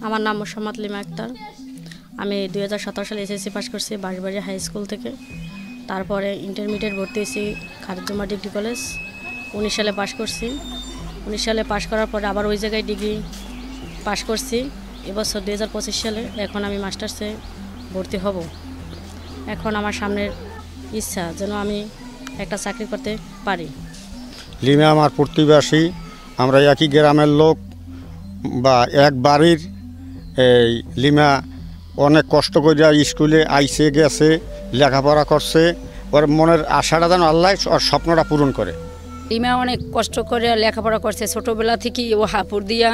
আমার নাম মোসাম্মদ লিমা আক্তার। আমি 2017 সালে এসএসসি পাস করছি বাঁশবাড়িয়া হাই স্কুল থেকে। তারপরে ইন্টারমিডিয়েট ভর্তি হয়েছি খাদিজুম্মাহ ডিগ্রি কলেজ। 19 সালে পাস করছি। 19 সালে পাস করার পরে আবার ওই জায়গায় ডিগ্রি পাস করছি। এবছর 2025 সালে এখন আমি মাস্টার্সে ভর্তি হব। এখন আমার সামনের ইচ্ছা যেন আমি একটা চাকরি করতে পারি। লিমা আমার প্রতিবেশী, আমরা একই গ্রামের লোক বা এক বাড়ির। এই লিমা অনেক কষ্ট করে স্কুলে আইসে গেছে, লেখাপড়া করছে। ওর মনের আশাটা যেন আল্লাহ ওর স্বপ্নটা পূরণ করে। লিমা অনেক কষ্ট করে লেখাপড়া করছে, ছোটোবেলা থেকেই ও হাপুর দিয়া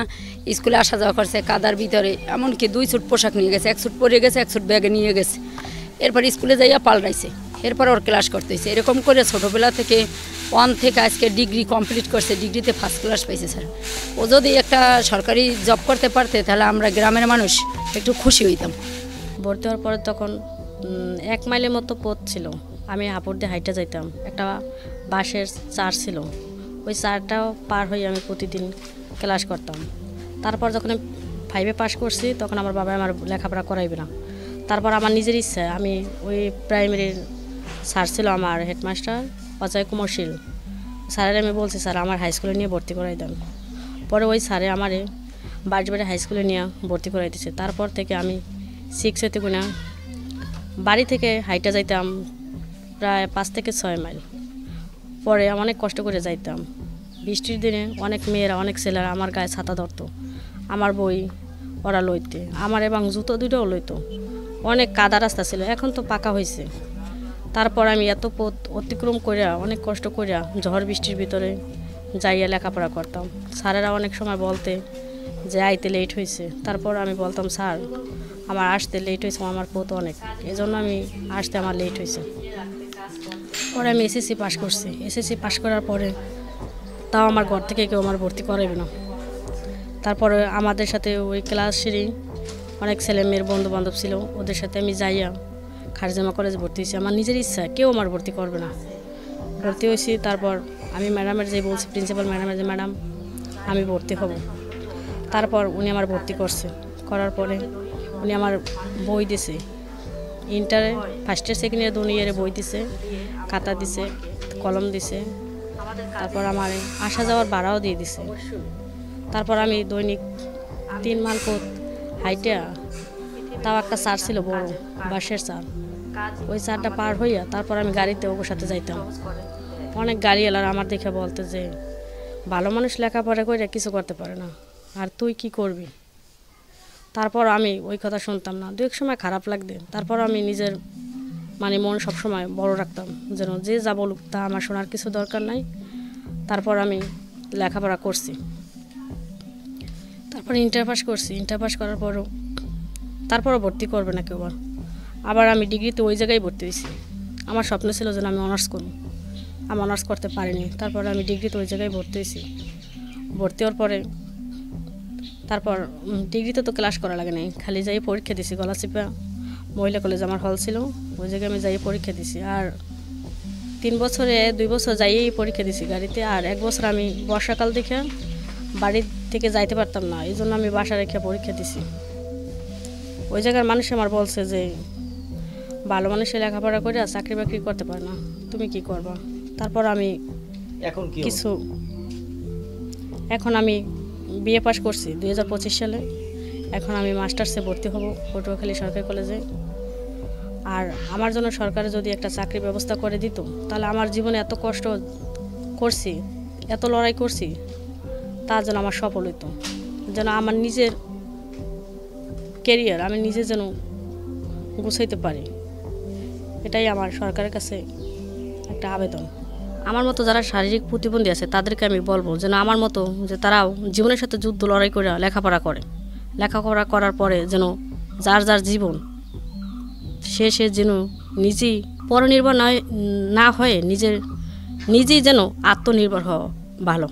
স্কুলে আসা যাওয়া করছে কাদার ভিতরে। এমনকি 2 স্যুট পোশাক নিয়ে গেছে, 1 স্যুট পরে গেছে, 1 স্যুট ব্যাগে নিয়ে গেছে। এরপর স্কুলে যাইয়া পাল্টাইছে, এরপর ওর ক্লাস করতেছে। এরকম করে ছোটোবেলা থেকে 1 থেকে আজকে ডিগ্রি কমপ্লিট করছে, ডিগ্রিতে ফার্স্ট ক্লাস পাইছে। স্যার, ও যদি একটা সরকারি জব করতে পারতে তাহলে আমরা গ্রামের মানুষ একটু খুশি হইতাম। ভর্তি হওয়ার পরে তখন 1 মাইলের মতো পথ ছিল। আমি হাপুর দিয়ে হাইটে যাইতাম। একটা বাসের চার ছিল, ওই চারটাও পার হয়ে আমি প্রতিদিন ক্লাস করতাম। তারপর যখন আমি 5-এ পাস করছি তখন আমার বাবা আমার লেখাপড়া করাইবে না। তারপর আমার নিজের ইচ্ছা আমি ওই প্রাইমারির স্যার ছিল আমার হেডমাস্টার অজয় কুমার শীল স্যারের আমি বলছি, স্যার আমার হাই স্কুলে নিয়ে ভর্তি করাই দেন। পরে ওই স্যারে আমারে বাঁশবাড়িয়া হাই স্কুলে নিয়ে ভর্তি করাই দিছে। তারপর থেকে আমি 6 থেকে না বাড়ি থেকে হাইটা যাইতাম প্রায় 5 থেকে 6 মাইল। পরে অনেক কষ্ট করে যাইতাম। বৃষ্টির দিনে অনেক মেয়েরা, অনেক ছেলেরা আমার গায়ে ছাতা ধরতো, আমার বই ওরা লইতে, আমার এবং জুতো দুটোও লইতো। অনেক কাদা রাস্তা ছিল, এখন তো পাকা হয়েছে। তারপর আমি এত পথ অতিক্রম করিয়া অনেক কষ্ট করিয়া ঝড় বৃষ্টির ভিতরে যাইয়া লেখাপড়া করতাম। স্যারেরা অনেক সময় বলতে যে আইতে লেট হয়েছে। তারপর আমি বলতাম, স্যার আমার আসতে লেট হয়েছে, আমার পথ অনেক, এজন্য আমি আসতে আমার লেট হয়েছে। পরে আমি এসএসসি পাস করছি। এসএসসি পাস করার পরে তাও আমার ঘর থেকে কেউ আমার ভর্তি করাইবে না। তারপরে আমাদের সাথে ওই ক্লাসেরই অনেক ছেলে মেয়ের বন্ধু বান্ধব ছিল, ওদের সাথে আমি যাইয়া খাদিজুম্মাহ কলেজে ভর্তি হয়েছি। আমার নিজের ইচ্ছা, কেউ আমার ভর্তি করবে না। ভর্তি হয়েছি। তারপর আমি ম্যাডামের যে বলছি, প্রিন্সিপাল ম্যাডামের যে ম্যাডাম আমি ভর্তি হব। তারপর উনি আমার ভর্তি করছে। করার পরে উনি আমার বই দিছে, ইন্টারে ফার্স্ট ইয়ার সেকেন্ড ইয়ার 2 ইয়ারে বই দিছে, খাতা দিছে, কলম দিছে। তারপর আমার আসা যাওয়ার ভাড়াও দিয়ে দিছে। তারপর আমি দৈনিক 3 মাইল পথ হাইটা, তাও একটা চার ছিল বড় বাসের চার, ওই চারটা পার হইয়া তারপর আমি গাড়িতে ওর সাথে যাইতাম। অনেক গাড়ি এলার আমার দেখে বলতে যে ভালো মানুষ লেখাপড়া করে কিছু করতে পারে না, আর তুই কি করবি। তারপর আমি ওই কথা শুনতাম না, 2 সময় খারাপ লাগবে। তারপর আমি নিজের মন সবসময় বড় রাখতাম, যেন যে যা বলুক তা আমার শোনার কিছু দরকার নাই। তারপর আমি লেখাপড়া করছি। তারপর ইন্টার পাস করছি। ইন্টার পাস করার তারপরও ভর্তি করবে না কেউ। আবার আমি ডিগ্রিতে ওই জায়গায় ভর্তি হয়েছি। আমার স্বপ্ন ছিল যেন আমি অনার্স করব, আমি অনার্স করতে পারিনি। তারপরে আমি ডিগ্রিতে ওই জায়গায় ভর্তি হয়েছি। ভর্তি হওয়ার পরে তারপর ডিগ্রিতে তো ক্লাস করা লাগে নাই, খালি যাই পরীক্ষা দিছি। গলাচিপা মহিলা কলেজ আমার হল ছিল, ওই জায়গায় আমি যাই পরীক্ষা দিছি। আর 3 বছরে 2 বছর যাইয়েই পরীক্ষা দিছি গাড়িতে। আর 1 বছর আমি বর্ষাকাল দেখে বাড়ি থেকে যাইতে পারতাম না, এই জন্য আমি বাসা রেখে পরীক্ষা দিছি। ওই জায়গার মানুষ আমার বলছে যে ভালো মানুষের লেখাপড়া করে চাকরি বাকরি করতে পারে না, তুমি কি করবা। তারপর আমি এখন আমি বিএ পাস করছি 2025 সালে। এখন আমি মাস্টার্সে ভর্তি হব পটুয়াখালী সরকারি কলেজে। আর আমার জন্য সরকারে যদি একটা চাকরি ব্যবস্থা করে দিত, তাহলে আমার জীবনে এত কষ্ট করছি, এত লড়াই করছি, তার জন্য আমার সফল হইতো। যেন আমার নিজের ক্যারিয়ার আমি নিজে যেন গুছাইতে পারি, এটাই আমার সরকারের কাছে একটা আবেদন। আমার মতো যারা শারীরিক প্রতিবন্ধী আছে তাদেরকে আমি বলবো যেন আমার মতো যে তারাও জীবনের সাথে যুদ্ধ লড়াই করে লেখাপড়া করে। লেখাপড়া করার পরে যেন যার যার জীবন সে যেন নিজেই পরনির্ভর না হয়ে নিজেই যেন আত্মনির্ভর হওয়া ভালো।